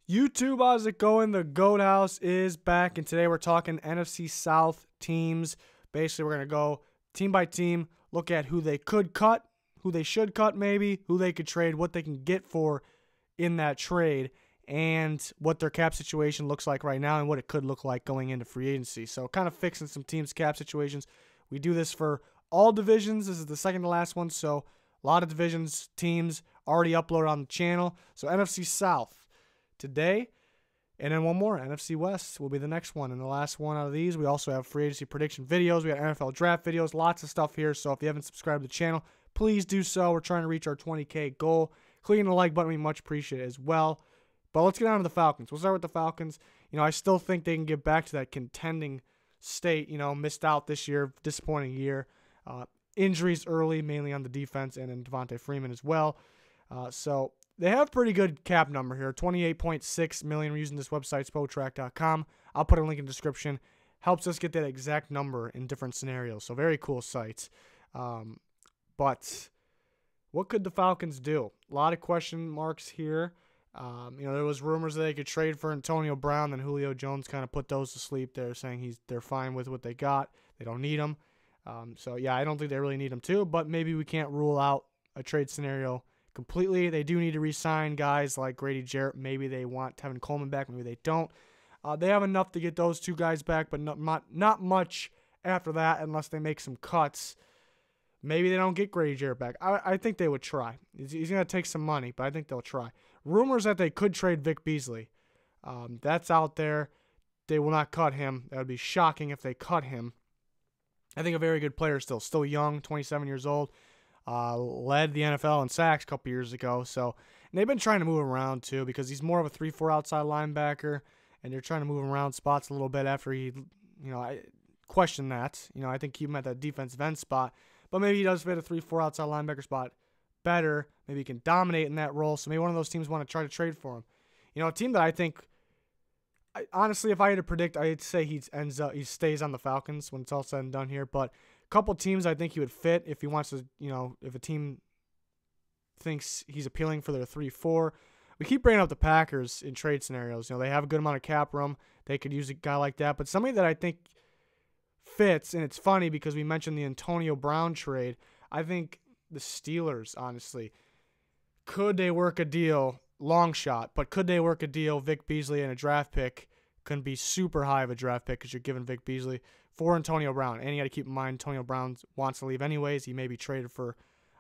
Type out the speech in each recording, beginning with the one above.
YouTube, how's it going? The Goat House is back, and today we're talking NFC South teams. Basically, we're going to go team by team, look at who they could cut, who they should cut maybe, who they could trade, what they can get for in that trade, and what their cap situation looks like right now and what it could look like going into free agency. So kind of fixing some teams' cap situations. We do this for all divisions. This is the second to last one, so a lot of divisions, teams already uploaded on the channel. So NFC South today, and then one more, NFC West will be the next one, and the last one out of these. We also have free agency prediction videos, we got NFL draft videos, lots of stuff here. So if you haven't subscribed to the channel, please do so. We're trying to reach our 20K goal. Clicking the like button, we much appreciate it as well. But let's get on to the Falcons. We'll start with the Falcons. I still think they can get back to that contending state. Missed out this year, disappointing year. Injuries early, mainly on the defense, and in Devontae Freeman as well. So they have pretty good cap number here, $28.6 million. We're using this website, spotrac.com. I'll put a link in the description. Helps us get that exact number in different scenarios. So very cool sites. But what could the Falcons do? A lot of question marks here. There was rumors that they could trade for Antonio Brown, and Julio Jones kind of put those to sleep. They're saying they're fine with what they got. They don't need him. So yeah, I don't think they really need him too. But maybe we can't rule out a trade scenario completely. They do need to re-sign guys like Grady Jarrett. Maybe they want Tevin Coleman back. Maybe they don't. They have enough to get those two guys back, but not much after that unless they make some cuts. Maybe they don't get Grady Jarrett back. I think they would try. He's going to take some money, but I think they'll try. Rumors that they could trade Vic Beasley. That's out there. They will not cut him. That would be shocking if they cut him. I think a very good player still young, 27 years old. Led the NFL in sacks a couple years ago. So, and they've been trying to move him around too because he's more of a 3-4 outside linebacker, and they're trying to move him around spots a little bit after he, I question that. I think keep him at that defensive end spot, but maybe he does fit a 3-4 outside linebacker spot better. Maybe he can dominate in that role. So maybe one of those teams want to try to trade for him. A team that I think, honestly, if I had to predict, I'd say he stays on the Falcons when it's all said and done here, but couple teams I think he would fit if he wants to, if a team thinks he's appealing for their 3-4. We keep bringing up the Packers in trade scenarios. They have a good amount of cap room. They could use a guy like that. But somebody that I think fits, and it's funny because we mentioned the Antonio Brown trade, I think the Steelers, honestly, could they work a deal? Long shot, but could they work a deal? Vic Beasley and a draft pick can be super high of a draft pick because you're giving Vic Beasley for Antonio Brown. And you got to keep in mind, Antonio Brown wants to leave anyways. He may be traded for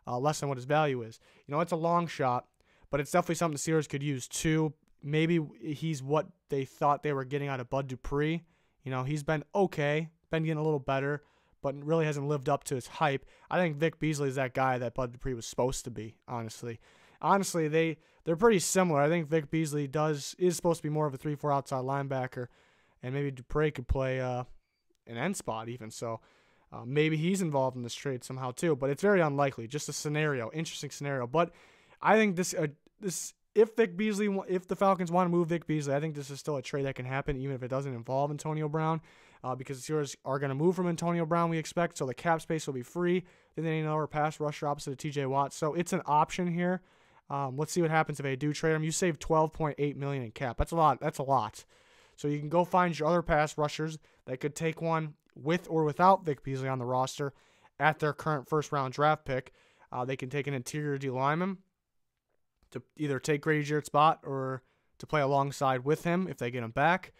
less than what his value is. It's a long shot, but it's definitely something the Steelers could use too. Maybe he's what they thought they were getting out of Bud Dupree. He's been okay, been getting a little better, but really hasn't lived up to his hype. I think Vic Beasley is that guy that Bud Dupree was supposed to be, honestly. Honestly, they're pretty similar. I think Vic Beasley is supposed to be more of a 3-4 outside linebacker, and maybe Dupree could play an end spot even. So maybe he's involved in this trade somehow too, but it's very unlikely. Just a scenario, interesting scenario. But I think this if the Falcons want to move Vic Beasley, I think this is still a trade that can happen even if it doesn't involve Antonio Brown, because the Steelers are going to move from Antonio Brown, we expect, so the cap space will be free. Then they need another pass rusher opposite of TJ Watt, so it's an option here. Let's see what happens if they do trade him. You save $12.8 million in cap. That's a lot. That's a lot. So you can go find your other pass rushers that could take one with or without Vic Beasley on the roster at their current first-round draft pick. They can take an interior D lineman to either take Grady Jarrett's spot or to play alongside with him if they get him back.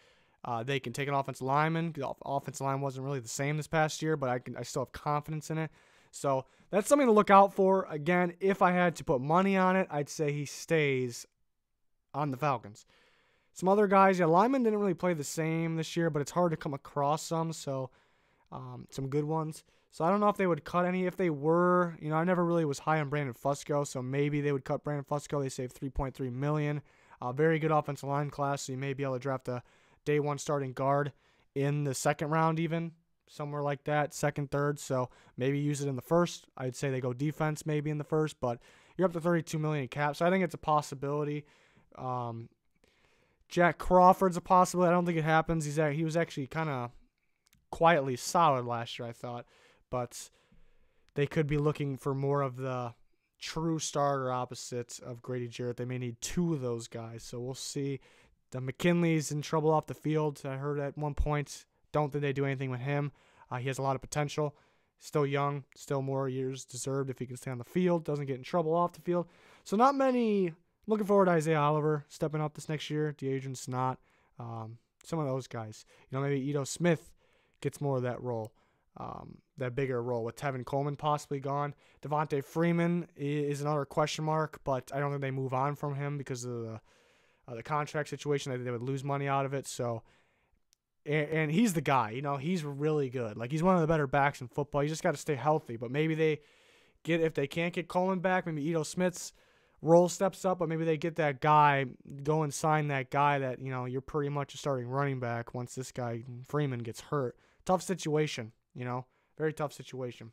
They can take an offensive lineman. The offensive line wasn't really the same this past year, but I still have confidence in it. So that's something to look out for. Again, if I had to put money on it, I'd say he stays on the Falcons. Some other guys, linemen didn't really play the same this year, but it's hard to come across some, so some good ones. So I don't know if they would cut any. If they were, I never really was high on Brandon Fusco, so maybe they would cut Brandon Fusco. They saved $3.3 million. Very good offensive line class, so you may be able to draft a day one starting guard in the second round even, somewhere like that, second, third. So maybe use it in the first. I'd say they go defense maybe in the first, but you're up to $32 million in cap, so I think it's a possibility. Jack Crawford's a possibility. I don't think it happens. He was actually kind of quietly solid last year, I thought. But they could be looking for more of the true starter opposite of Grady Jarrett. They may need two of those guys, so we'll see. The McKinley's in trouble off the field. I heard at one point. Don't think they do anything with him. He has a lot of potential. Still young. Still more years deserved if he can stay on the field. Doesn't get in trouble off the field. So not many. Looking forward to Isaiah Oliver stepping up this next year. DeAdrian Snot. Some of those guys. Maybe Ito Smith gets more of that role. That bigger role with Tevin Coleman possibly gone. Devontae Freeman is another question mark, but I don't think they move on from him because of the contract situation. They would lose money out of it. So, and he's the guy. He's really good. Like, he's one of the better backs in football. You just got to stay healthy. But maybe if they can't get Coleman back, maybe Ito Smith's role steps up, but maybe they get that guy, go and sign that guy that, you're pretty much a starting running back once this guy, Freeman, gets hurt. Tough situation, very tough situation.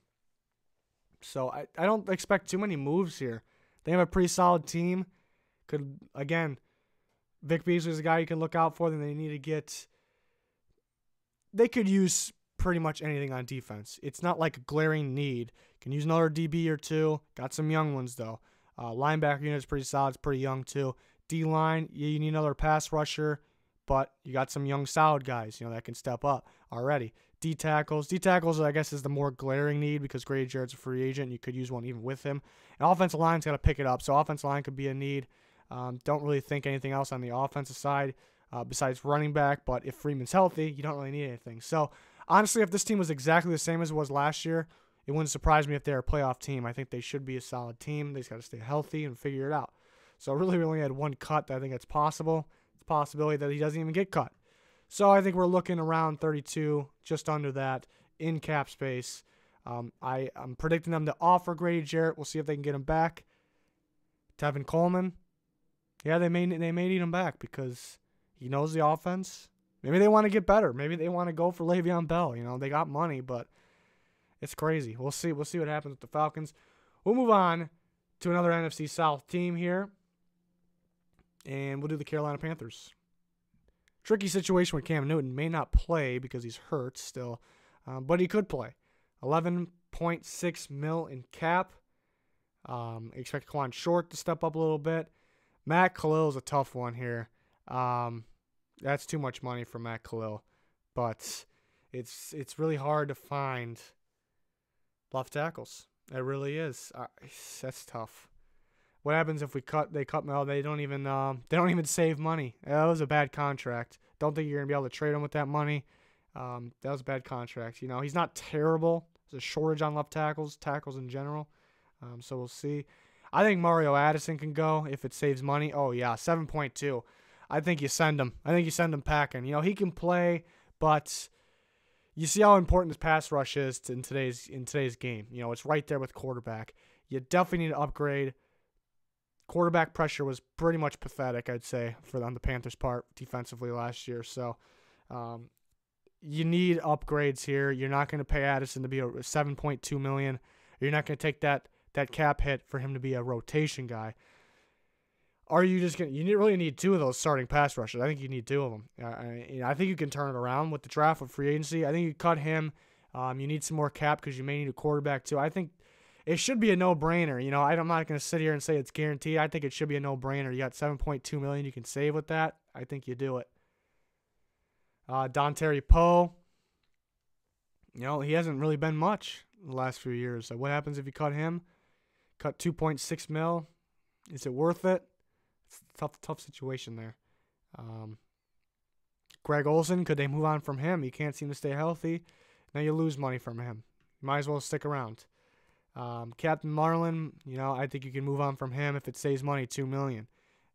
So I don't expect too many moves here. They have a pretty solid team. Vic Beasley's a guy you can look out for. Then they could use pretty much anything on defense. It's not like a glaring need. Can use another DB or two. Got some young ones, though. Linebacker unit is pretty solid. It's pretty young, too. D-line, you need another pass rusher, but you got some young, solid guys, that can step up already. D-tackles, I guess, is the more glaring need because Grady Jarrett's a free agent. You could use one even with him. And offensive line's got to pick it up, so offensive line could be a need. Don't really think anything else on the offensive side besides running back, but if Freeman's healthy, you don't really need anything. So, honestly, if this team was exactly the same as it was last year, it wouldn't surprise me if they're a playoff team. I think they should be a solid team. They just got to stay healthy and figure it out. So really, we only had one cut. I think it's possible. It's a possibility that he doesn't even get cut. So I think we're looking around 32, just under that, in cap space. I'm predicting them to offer Grady Jarrett. We'll see if they can get him back. Tevin Coleman, yeah, they may need him back because he knows the offense. Maybe they want to get better. Maybe they want to go for Le'Veon Bell. They got money, but it's crazy. We'll see. We'll see what happens with the Falcons. We'll move on to another NFC South team here, and we'll do the Carolina Panthers. Tricky situation with Cam Newton. May not play because he's hurt still, but he could play. $11.6 million in cap. Expect Quan Short to step up a little bit. Matt Khalil is a tough one here. That's too much money for Matt Khalil, but it's really hard to find left tackles. It really is. That's tough. What happens if they cut Mel? They don't even save money. That was a bad contract. Don't think you're gonna be able to trade him with that money. That was a bad contract. He's not terrible. There's a shortage on left tackles in general. So we'll see. I think Mario Addison can go if it saves money. Oh yeah, 7.2. I think you send him. Packing. He can play, but you see how important this pass rush is in today's game. It's right there with quarterback. You definitely need to upgrade. Quarterback pressure was pretty much pathetic, I'd say, on the Panthers' part defensively last year. So you need upgrades here. You're not going to pay Addison to be a $7.2 million. You're not going to take that cap hit for him to be a rotation guy. Are you just going to – you really need two of those starting pass rushers. I think you need two of them. I think you can turn it around with the draft, with free agency. I think you cut him. You need some more cap because you may need a quarterback too. I think it should be a no-brainer. I'm not going to sit here and say it's guaranteed. I think it should be a no-brainer. You got $7.2 million you can save with that. I think you do it. Dontari Poe, he hasn't really been much in the last few years. So what happens if you cut him? Cut $2.6 million. Is it worth it? It's a tough situation there. Greg Olsen, could they move on from him? He can't seem to stay healthy. Now you lose money from him. You might as well stick around. Captain Marlin, I think you can move on from him if it saves money, $2 million.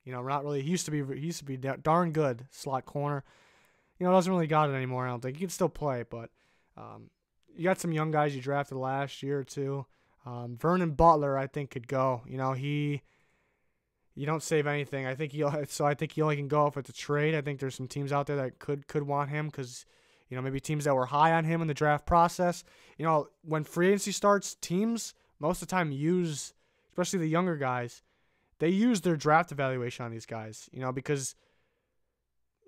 Not really. He used to be darn good slot corner. Doesn't really got it anymore. I don't think he can still play, but you got some young guys you drafted last year or two. Vernon Butler, I think, could go. You don't save anything. I think he only can go if it's a trade. I think there's some teams out there that could want him because, maybe teams that were high on him in the draft process. When free agency starts, teams most of the time use, especially the younger guys, they use their draft evaluation on these guys. Because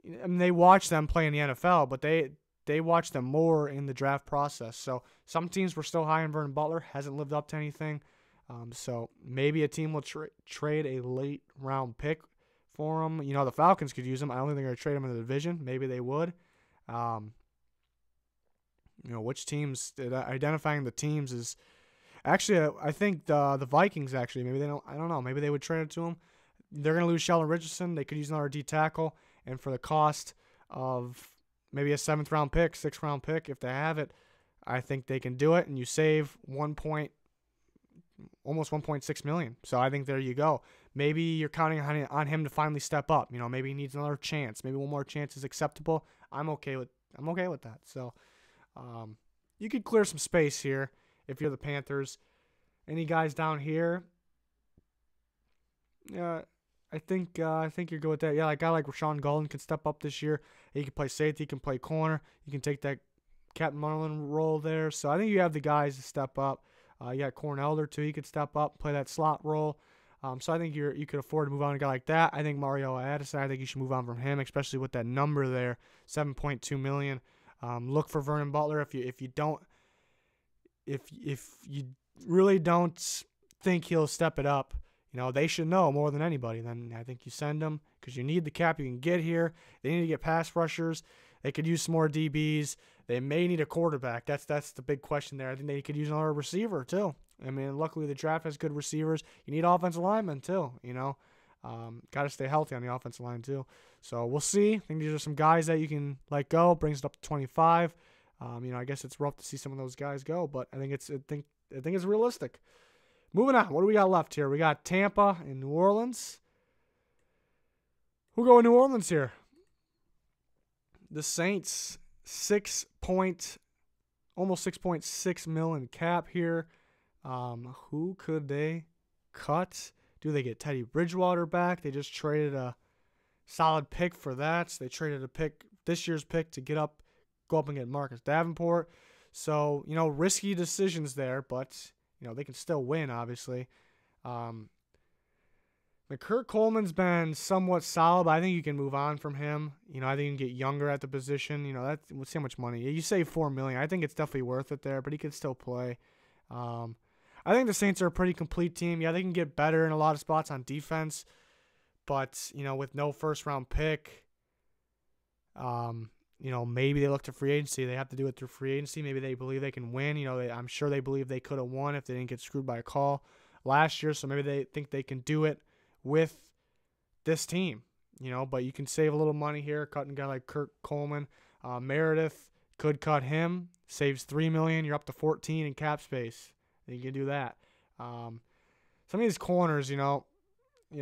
they watch them play in the NFL, but they watch them more in the draft process. So some teams were still high on Vernon Butler, hasn't lived up to anything. So maybe a team will trade a late round pick for him. You know, the Falcons could use him. I don't think they're going to trade him in the division. Maybe they would. You know, which teams, identifying the teams is actually, I think the Vikings actually, maybe they don't, I don't know, maybe they would trade it to him. They're going to lose Sheldon Richardson. They could use another D tackle, and for the cost of maybe a 7th round pick, 6th round pick, if they have it, I think they can do it, and you save almost 1.6 million. So I think there you go. Maybe you're counting on him to finally step up. You know, maybe he needs another chance. Maybe one more chance is acceptable. I'm okay with that. So you could clear some space here if you're the Panthers. Any guys down here? Yeah, I think you're good with that. Yeah, a guy like Rashawn Golden can step up this year. He can play safety, he can play corner. You can take that Captain Marlin role there. So I think you have the guys to step up. You got Cornell there too. He could step up, play that slot role. So I think you could afford to move on to a guy like that. I think Mario Addison, I think you should move on from him, especially with that number there, $7.2 million. Look for Vernon Butler if you really don't think he'll step it up. You know, they should know more than anybody. Then I think you send them because you need the cap you can get here. They need to get pass rushers. They could use some more DBs. They may need a quarterback. That's the big question there. I think they could use another receiver too. I mean, luckily the draft has good receivers. You need offensive linemen too, you know. Got to stay healthy on the offensive line too. So we'll see. I think these are some guys that you can let go. Brings it up to 25. You know, I guess it's rough to see some of those guys go, but I think it's realistic. Moving on. What do we got left here? We got Tampa and New Orleans. Who go in New Orleans here? The Saints, almost 6.6 million cap here. Who could they cut? Do they get Teddy Bridgewater back? They just traded a solid pick for that. So they traded this year's pick to go up and get Marcus Davenport. So, you know, risky decisions there, but, you know, they can still win, obviously. McCurt Coleman's been somewhat solid, but I think you can move on from him. You know, I think you can get younger at the position. You know, let's see how much money. You save $4 million. I think it's definitely worth it there, but he can still play. I think the Saints are a pretty complete team. Yeah, they can get better in a lot of spots on defense, but, you know, with no first-round pick, you know, maybe they look to free agency. They have to do it through free agency. Maybe they believe they can win. You know, I'm sure they believe they could have won if they didn't get screwed by a call last year, so maybe they think they can do it with this team, you know, but you can save a little money here, cutting a guy like Kurt Coleman. Meredith could cut him, saves $3 million. You're up to 14 in cap space. You can do that. Some of these corners, you know,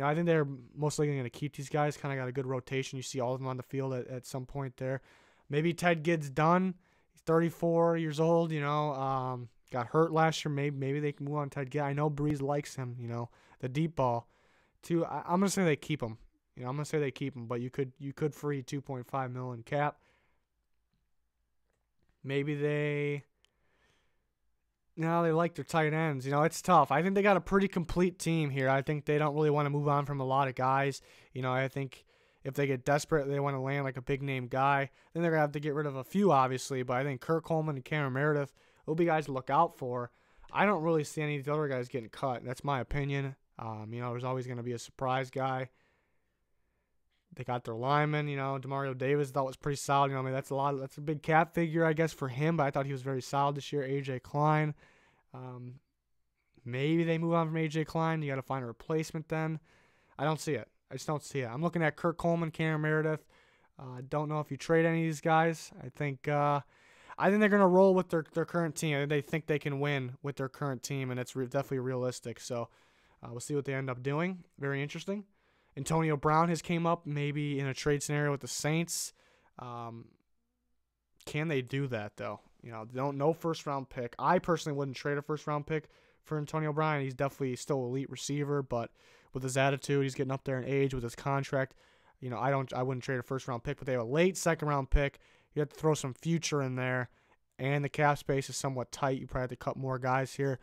I think they're most likely going to keep these guys. Kind of got a good rotation. You see all of them on the field at some point there. Maybe Ted Gidd's done. He's 34 years old, you know. Got hurt last year. Maybe they can move on Ted Gidd. I know Breeze likes him, you know, the deep ball. I'm gonna say they keep him. You know, I'm gonna say they keep him, but you could free $2.5 million cap. Maybe they like their tight ends. You know, it's tough. I think they got a pretty complete team here. I think they don't really want to move on from a lot of guys. You know, I think if they get desperate, they want to land like a big name guy. Then they're gonna have to get rid of a few, obviously. But I think Kurt Coleman and Cameron Meredith will be guys to look out for. I don't really see any of the other guys getting cut. That's my opinion. You know, there's always going to be a surprise guy. They got their lineman, you know, Demario Davis, thought was pretty solid. You know, I mean, that's a big cap figure, I guess, for him, but I thought he was very solid this year. AJ Klein. Maybe they move on from AJ Klein. You got to find a replacement then. I don't see it. I just don't see it. I'm looking at Kurt Coleman, Cameron Meredith. Don't know if you trade any of these guys. I think they're going to roll with their current team. They think they can win with their current team, and it's definitely realistic. So we'll see what they end up doing. Very interesting. Antonio Brown has came up maybe in a trade scenario with the Saints. Can they do that, though? You know, no first-round pick. I personally wouldn't trade a first-round pick for Antonio Brown. He's definitely still an elite receiver, but with his attitude, he's getting up there in age with his contract. You know, I wouldn't trade a first-round pick, but they have a late second-round pick. You have to throw some future in there, and the cap space is somewhat tight. You probably have to cut more guys here.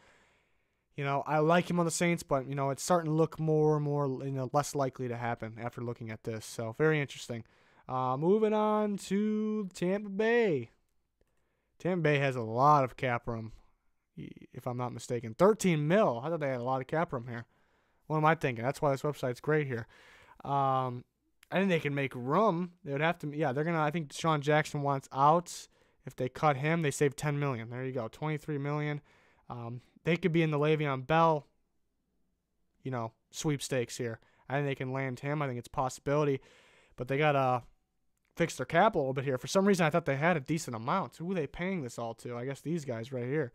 You know, I like him on the Saints, but, you know, it's starting to look more and more, you know, less likely to happen after looking at this. So, very interesting. Moving on to Tampa Bay. Tampa Bay has a lot of cap room, if I'm not mistaken. 13 mil. I thought they had a lot of cap room here. What am I thinking? That's why this website's great here. I think they can make room. They would have to, yeah, they're going to, I think Deshaun Jackson wants out. If they cut him, they save $10 million. There you go, $23 million. They could be in the Le'Veon Bell, sweepstakes here. I think they can land him. I think it's a possibility. But they got to fix their cap a little bit here. For some reason, I thought they had a decent amount. Who are they paying this all to? I guess these guys right here.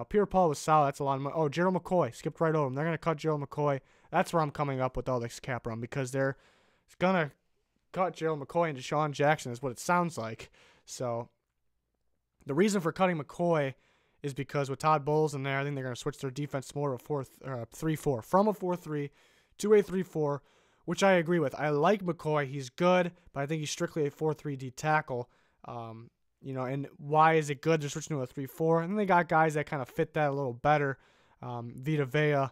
Pierre Paul was solid. That's a lot of money. Oh, Gerald McCoy. Skipped right over him. They're going to cut Gerald McCoy. That's where I'm coming up with all this cap room because they're going to cut Gerald McCoy and Deshaun Jackson is what it sounds like. So the reason for cutting McCoy is because with Todd Bowles in there, I think they're going to switch their defense more to a 3-4. From a 4-3 to a 3-4, which I agree with. I like McCoy. He's good, but I think he's strictly a 4-3 D tackle. And why is it good? They're switching to a 3-4. And then they got guys that kind of fit that a little better. Vita Vea,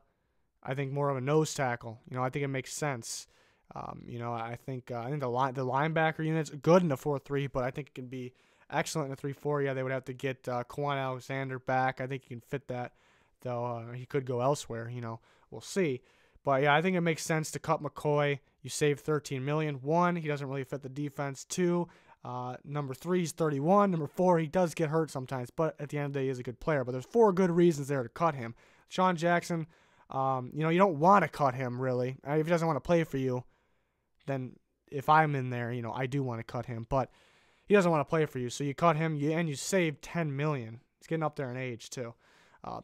I think more of a nose tackle. I think it makes sense. I think the linebacker unit's good in the 4-3, but I think it can be excellent in a 3-4. Yeah, they would have to get Quan Alexander back. I think he can fit that, though he could go elsewhere. We'll see. But yeah, I think it makes sense to cut McCoy. You save $13 million. 1, he doesn't really fit the defense. 2, number 3, he's 31. Number 4, he does get hurt sometimes, but at the end of the day, he is a good player. But there's 4 good reasons there to cut him. Deshaun Jackson, you don't want to cut him really. If he doesn't want to play for you, then if I'm in there, I do want to cut him. But he doesn't want to play for you, so you cut him, and you save $10 million. He's getting up there in age too.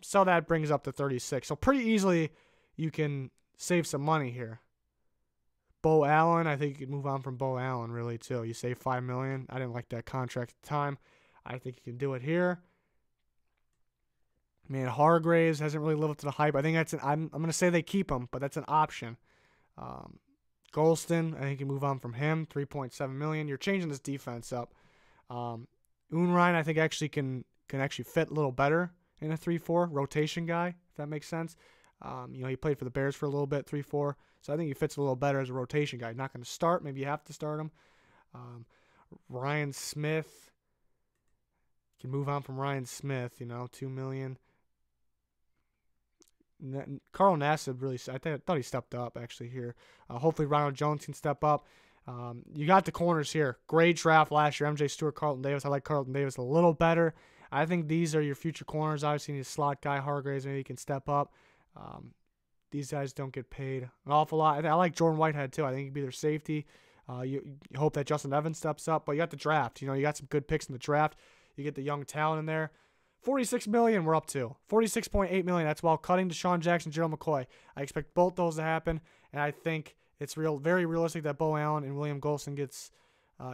So that brings up to 36. So pretty easily, you can save some money here. Bo Allen, I think you could move on from Bo Allen really too. You save $5 million. I didn't like that contract at the time. I think you can do it here. Man, Hargraves hasn't really lived up to the hype. I think I'm going to say they keep him, but that's an option. Golston, I think you move on from him. $3.7 million. You're changing this defense up. Unrein, I think actually can actually fit a little better in a 3-4 rotation guy, if that makes sense. He played for the Bears for a little bit, 3-4. So I think he fits a little better as a rotation guy. Not going to start. Maybe you have to start him. Ryan Smith. You can move on from Ryan Smith, $2 million. Carl Nassib really, I thought he stepped up actually here. Hopefully Ronald Jones can step up. You got the corners here. Great draft last year. MJ Stewart, Carlton Davis. I like Carlton Davis a little better. I think these are your future corners. Obviously, you need a slot guy. Hargraves, maybe he can step up. These guys don't get paid an awful lot. I like Jordan Whitehead too. I think he can be their safety. You hope that Justin Evans steps up, but you got the draft. You got some good picks in the draft. You get the young talent in there. $46 million we're up to. $46.8 million. That's while cutting Deshaun Jackson, Gerald McCoy. I expect both those to happen, and I think it's very realistic that Bo Allen and William Golston gets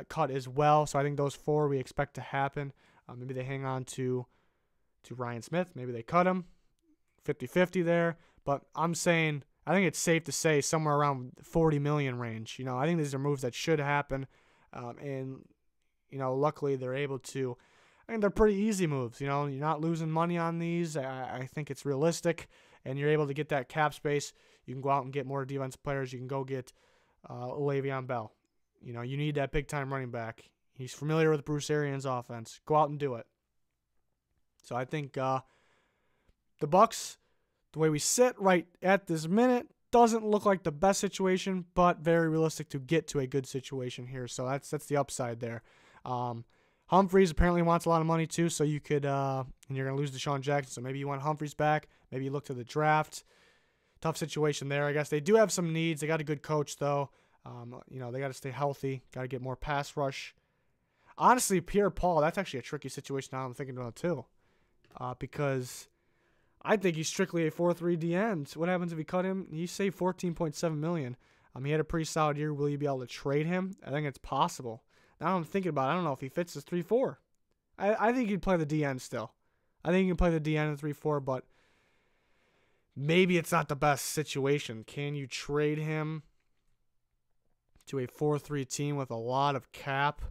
cut as well. So I think those 4 we expect to happen. Maybe they hang on to Ryan Smith. Maybe they cut him. 50-50 there. But I'm saying I think it's safe to say somewhere around $40 million range. I think these are moves that should happen. And luckily they're able to. I think they're pretty easy moves. You're not losing money on these. I think it's realistic, and you're able to get that cap space. You can go out and get more defensive players. You can go get Le'Veon Bell. You need that big-time running back. He's familiar with Bruce Arians' offense. Go out and do it. So I think the Bucs, the way we sit right at this minute, doesn't look like the best situation, but very realistic to get to a good situation here. So that's the upside there. Humphreys apparently wants a lot of money too, so you could, and you're going to lose Deshaun Jackson, so maybe you want Humphreys back. Maybe you look to the draft. Tough situation there, I guess. They do have some needs. They got a good coach, though. They got to stay healthy. Got to get more pass rush. Honestly, Pierre Paul, that's actually a tricky situation now I'm thinking about too, because I think he's strictly a 4-3 D end. What happens if you cut him? You save $14.7 million. He had a pretty solid year. Will you be able to trade him? I think it's possible. Now I'm thinking about it. I don't know if he fits this 3-4. I think he'd play the DN still. I think he can play the DN in 3-4, but maybe it's not the best situation. Can you trade him to a 4-3 team with a lot of cap?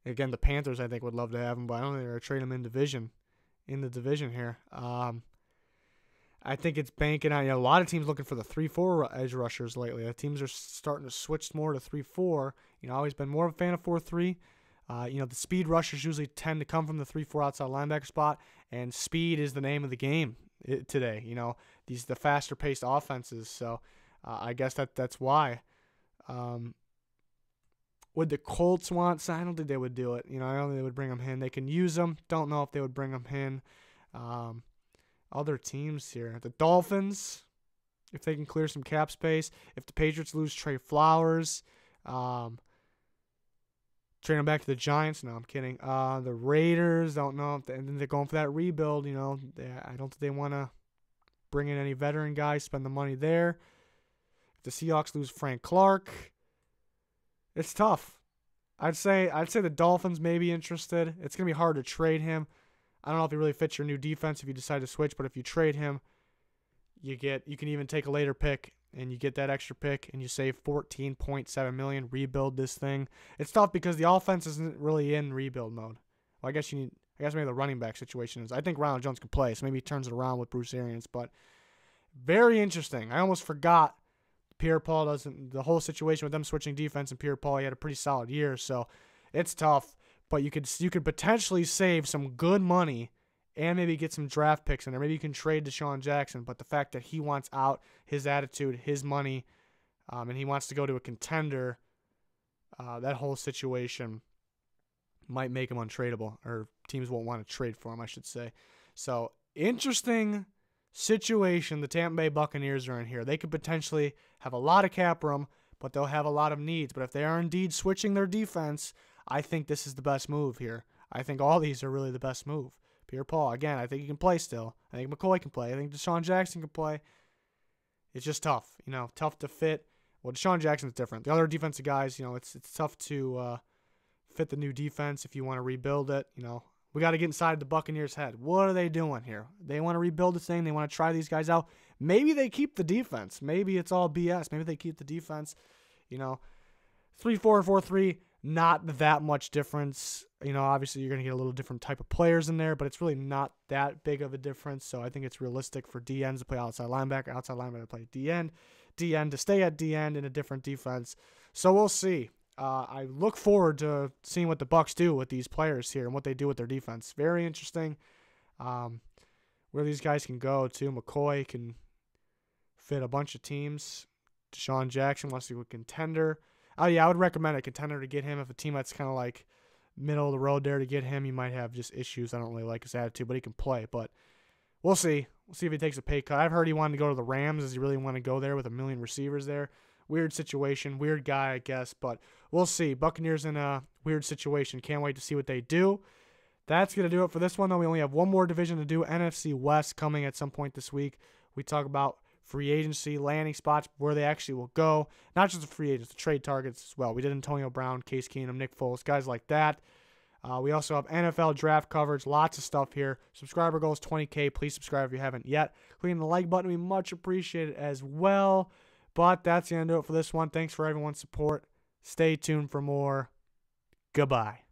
Again, the Panthers, I think, would love to have him, but I don't think they're going to trade him in the division here. I think it's banking on, a lot of teams looking for the 3-4 edge rushers lately. The teams are starting to switch more to 3-4. I've always been more of a fan of 4-3. The speed rushers usually tend to come from the 3-4 outside linebacker spot, and speed is the name of the game today. the faster paced offenses. So I guess that's why. Would the Colts want? I don't think they would do it. I don't think they would bring him in. They can use him. Don't know if they would bring him in. Other teams here, the Dolphins, if they can clear some cap space. If the Patriots lose Trey Flowers, trade him back to the Giants. No, I'm kidding. The Raiders, don't know. And then they're going for that rebuild. I don't think they want to bring in any veteran guys, spend the money there. If the Seahawks lose Frank Clark, it's tough. I'd say the Dolphins may be interested. It's going to be hard to trade him. I don't know if he really fits your new defense if you decide to switch, but if you trade him, you can even take a later pick and you get that extra pick and you save $14.7 million, rebuild this thing. It's tough because the offense isn't really in rebuild mode. Well, I guess maybe the running back situation is. I think Ronald Jones can play, so maybe he turns it around with Bruce Arians, but very interesting. I almost forgot Pierre-Paul doesn't, the whole situation with them switching defense and Pierre-Paul, he had a pretty solid year, so it's tough. But you could potentially save some good money and maybe get some draft picks in there. Maybe you can trade Deshaun Jackson, but the fact that he wants out, his attitude, his money, and he wants to go to a contender, that whole situation might make him untradeable, or teams won't want to trade for him, I should say. So, interesting situation the Tampa Bay Buccaneers are in here. They could potentially have a lot of cap room, but they'll have a lot of needs. But if they are indeed switching their defense, I think this is the best move here. I think all these are really the best move. Pierre-Paul, again, I think he can play still. I think McCoy can play. I think Deshaun Jackson can play. It's just tough, tough to fit. Well, Deshaun Jackson's different. The other defensive guys, it's tough to fit the new defense if you want to rebuild it. We got to get inside the Buccaneers' head. What are they doing here? They want to rebuild this thing. They want to try these guys out. Maybe they keep the defense. Maybe it's all BS. Maybe they keep the defense. 3-4 and 4-3, not that much difference. Obviously you're going to get a little different type of players in there, but it's really not that big of a difference. So I think it's realistic for DNs to play outside linebacker to play DN to stay at DN in a different defense. So we'll see. I look forward to seeing what the Bucs do with these players here and what they do with their defense. Very interesting. Where these guys can go too. McCoy can fit a bunch of teams. Deshaun Jackson wants to do a contender. Oh yeah, I would recommend a contender to get him. If a team that's kind of like middle of the road there to get him, you might have just issues. I don't really like his attitude, but he can play. But we'll see. We'll see if he takes a pay cut. I've heard he wanted to go to the Rams. Does he really want to go there with a million receivers there? Weird situation, weird guy, I guess, but we'll see. Buccaneers in a weird situation. Can't wait to see what they do. That's going to do it for this one, though. We only have one more division to do, NFC West, coming at some point this week. We talk about free agency, landing spots, where they actually will go. Not just the free agents, the trade targets as well. We did Antonio Brown, Case Keenum, Nick Foles, guys like that. We also have NFL draft coverage, lots of stuff here. Subscriber goals, 20K. Please subscribe if you haven't yet. Clicking the like button would be much appreciated as well. But that's going to do it for this one. Thanks for everyone's support. Stay tuned for more. Goodbye.